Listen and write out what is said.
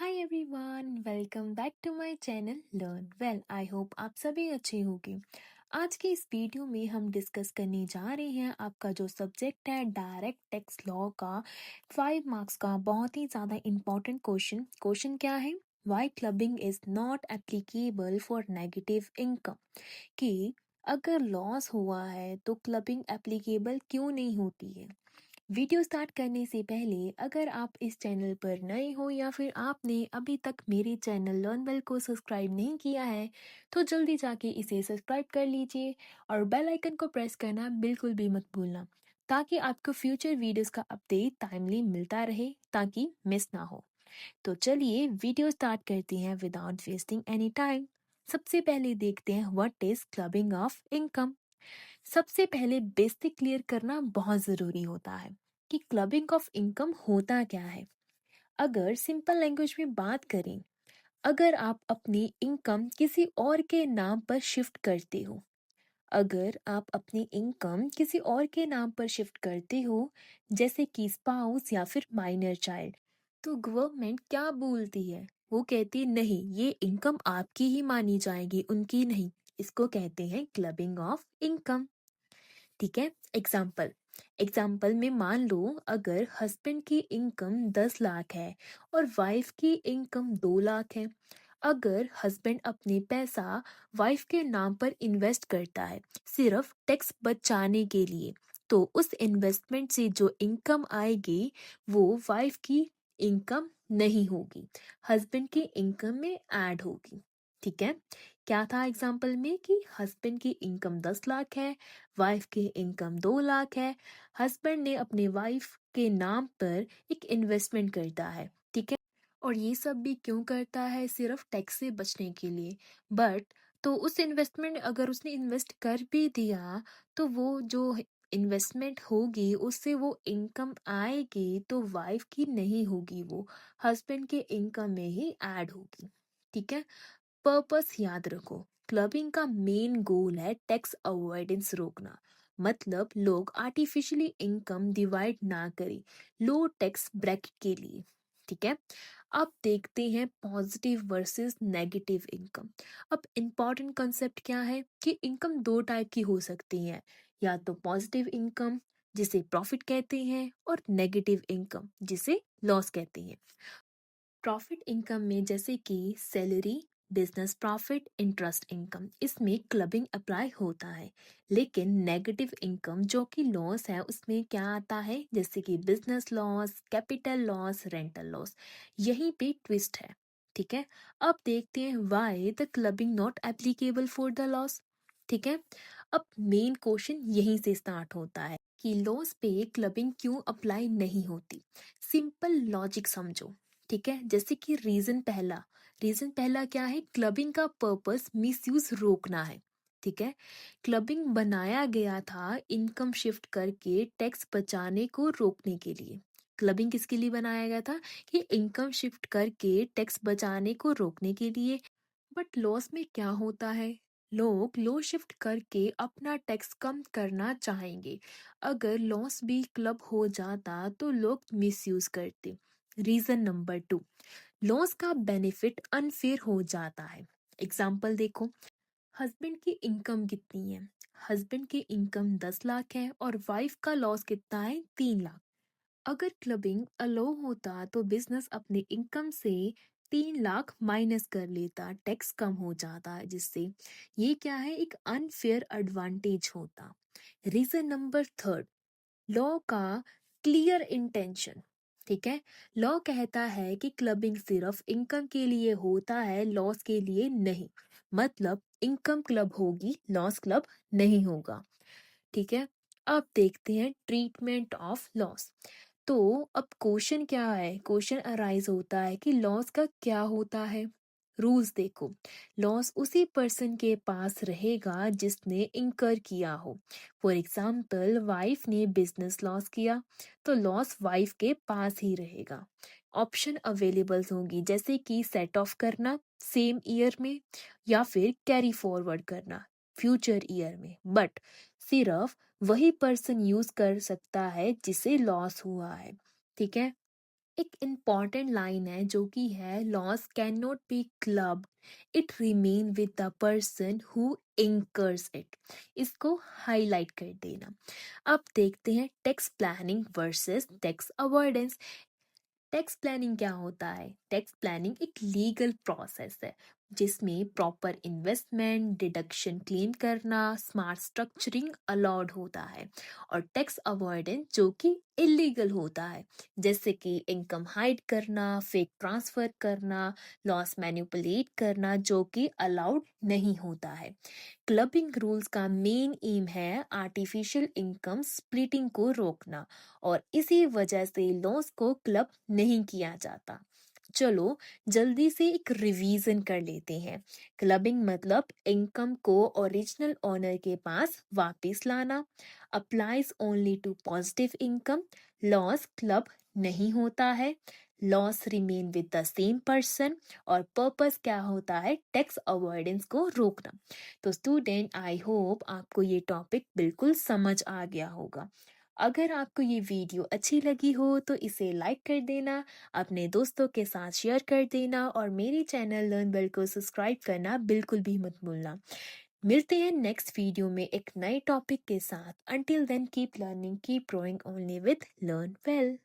Hi everyone, welcome back to my channel learn well. I hope आप सभी अच्छे होंगे। आज की इस वीडियो में हम डिस्कस करने जा रहे हैं आपका जो सब्जेक्ट है डायरेक्ट टैक्स लॉ का 5 मार्क्स का बहुत ही ज़्यादा इम्पोर्टेंट क्वेश्चन क्या है? Why clubbing is not applicable for negative income. कि अगर लॉस हुआ है तो क्लबिंग एप्लीकेबल क्यों नहीं होती है। वीडियो स्टार्ट करने से पहले अगर आप इस चैनल पर नए हो या फिर आपने अभी तक मेरे चैनल लर्न वेल को सब्सक्राइब नहीं किया है तो जल्दी जाके इसे सब्सक्राइब कर लीजिए और बेल आइकन को प्रेस करना बिल्कुल भी मत भूलना ताकि आपको फ्यूचर वीडियोस का अपडेट टाइमली मिलता रहे ताकि मिस ना हो। तो चलिए वीडियो स्टार्ट करते हैं विदाउट वेस्टिंग एनी टाइम। सबसे पहले देखते हैं what is clubbing of income. सबसे पहले बेसिक क्लियर करना बहुत ज़रूरी होता है कि क्लबिंग ऑफ इनकम होता क्या है। अगर सिंपल लैंग्वेज में बात करें, अगर आप अपनी इनकम किसी और के नाम पर शिफ्ट करते हो, अगर आप अपनी इनकम किसी और के नाम पर शिफ्ट करते हो जैसे कि स्पाउस या फिर माइनर चाइल्ड, तो गवर्नमेंट क्या बोलती है? वो कहती नहीं, ये इनकम आपकी ही मानी जाएगी, उनकी नहीं। इसको कहते हैं क्लबिंग ऑफ इनकम। ठीक है। एग्जाम्पल एग्जाम्पल में मान लो अगर हस्बैंड की इनकम 10 लाख है और वाइफ की इनकम 2 लाख है। अगर हस्बैंड अपने पैसा वाइफ के नाम पर इन्वेस्ट करता है सिर्फ टैक्स बचाने के लिए, तो उस इन्वेस्टमेंट से जो इनकम आएगी वो वाइफ की इनकम नहीं होगी, हस्बैंड की इनकम में ऐड होगी। ठीक है। क्या था एग्जाम्पल में कि हस्बैंड की इनकम 10 लाख है, वाइफ की इनकम 2 लाख है। हस्बैंड ने अपने वाइफ के नाम पर एक इन्वेस्टमेंट करता है। ठीक है। और ये सब भी क्यों करता है? सिर्फ टैक्स से बचने के लिए। बट तो उस इन्वेस्टमेंट अगर उसने इन्वेस्ट कर भी दिया तो वो जो इन्वेस्टमेंट होगी उससे वो इनकम आएगी तो वाइफ की नहीं होगी, वो हस्बैंड के इनकम में ही ऐड होगी। ठीक है। पर्पस याद रखो, क्लबिंग का मेन गोल है टैक्स अवॉइडेंस रोकना। मतलब लोग आर्टिफिशियली इनकम डिवाइड ना करें लो टैक्स ब्रैकेट के लिए। ठीक है। अब देखते हैं पॉजिटिव वर्सेस नेगेटिव इनकम। अब इम्पॉर्टेंट कंसेप्ट क्या है कि इनकम दो टाइप की हो सकती है, या तो पॉजिटिव इनकम जिसे प्रॉफिट कहते हैं और नेगेटिव इनकम जिसे लॉस कहते हैं। प्रॉफिट इनकम में जैसे कि salary, business profit, interest income, इसमें क्लबिंग अप्लाई होता है। लेकिन नेगेटिव इनकम जो कि लॉस है उसमें क्या आता है, जैसे कि business loss, capital loss, rental loss. यहीं पे ट्विस्ट है। ठीक है। अब देखते हैं why the clubbing not applicable for the loss. ठीक है। अब मेन क्वेश्चन यहीं से स्टार्ट होता है कि लॉस पे क्लबिंग क्यों अप्लाई नहीं होती। सिंपल लॉजिक समझो। ठीक है। जैसे कि रीजन पहला क्या है, क्लबिंग का पर्पस मिसयूज रोकना है। ठीक है। क्लबिंग बनाया गया था इनकम शिफ्ट करके टैक्स बचाने को रोकने के लिए। क्लबिंग किसके लिए बनाया गया था? कि इनकम शिफ्ट करके टैक्स बचाने को रोकने के लिए। बट लॉस में क्या होता है, लोग लो शिफ्ट करके अपना टैक्स कम करना चाहेंगे। अगर लॉस भी क्लब हो जाता तो लोग मिसयूज करते। रीजन नंबर 2, लॉस का बेनिफिट अनफेयर हो जाता है। एग्जाम्पल देखो, हस्बैंड की इनकम कितनी है? हस्बैंड की इनकम 10 लाख है और वाइफ का लॉस कितना है? 3 लाख। अगर क्लबिंग अलो होता तो बिजनेस अपने इनकम से 3 लाख माइनस कर लेता, टैक्स कम हो जाता है, जिससे ये क्या है, एक अनफेयर एडवांटेज होता। रीजन नंबर 3, लॉ का क्लियर इंटेंशन। ठीक है। लॉ कहता है कि क्लबिंग सिर्फ इनकम के लिए होता है, लॉस के लिए नहीं। मतलब इनकम क्लब होगी, लॉस क्लब नहीं होगा। ठीक है। अब देखते हैं ट्रीटमेंट ऑफ लॉस। तो अब क्वेश्चन क्या है, क्वेश्चन अराइज होता है कि लॉस का क्या होता है। रूल्स देखो, लॉस उसी पर्सन के पास रहेगा जिसने इंकर किया हो। फॉर एग्जाम्पल वाइफ ने बिजनेस लॉस किया तो लॉस वाइफ के पास ही रहेगा। ऑप्शन अवेलेबल होंगी जैसे कि सेट ऑफ करना सेम ईयर में या फिर कैरी फॉरवर्ड करना फ्यूचर ईयर में। बट सिर्फ वही पर्सन यूज कर सकता है जिसे लॉस हुआ है। ठीक है। एक इम्पॉर्टेंट लाइन है जो कि है loss can not be clubbed, it remain with the person who incurs it. इसको हाईलाइट कर देना। अब देखते हैं tax planning versus tax avoidance. Tax planning क्या होता है? टैक्स प्लानिंग एक लीगल प्रोसेस है जिसमें प्रॉपर इन्वेस्टमेंट, डिडक्शन क्लेम करना, स्मार्ट स्ट्रक्चरिंग अलाउड होता है। और टैक्स अवॉइडेंस जो कि इलीगल होता है, जैसे कि इनकम हाइड करना, फेक ट्रांसफर करना, लॉस मैनिपुलेट करना, जो कि अलाउड नहीं होता है। क्लबिंग रूल्स का मेन एम है आर्टिफिशियल इनकम स्प्लिटिंग को रोकना, और इसी वजह से लॉस को क्लब नहीं किया जाता। चलो जल्दी से एक रिवीजन कर लेते हैं। क्लबिंग मतलब इनकम को ओरिजिनल ओनर के पास वापस लाना। Applies only to positive income. Loss club नहीं होता है। Loss remain with the same person. और पर्पस क्या होता है? टैक्स अवॉइडेंस को रोकना। तो स्टूडेंट, आई होप आपको ये टॉपिक बिल्कुल समझ आ गया होगा। अगर आपको ये वीडियो अच्छी लगी हो तो इसे लाइक कर देना, अपने दोस्तों के साथ शेयर कर देना, और मेरे चैनल लर्न वेल को सब्सक्राइब करना बिल्कुल भी मत भूलना। मिलते हैं नेक्स्ट वीडियो में एक नए टॉपिक के साथ। Until then keep learning, keep growing only with learn well.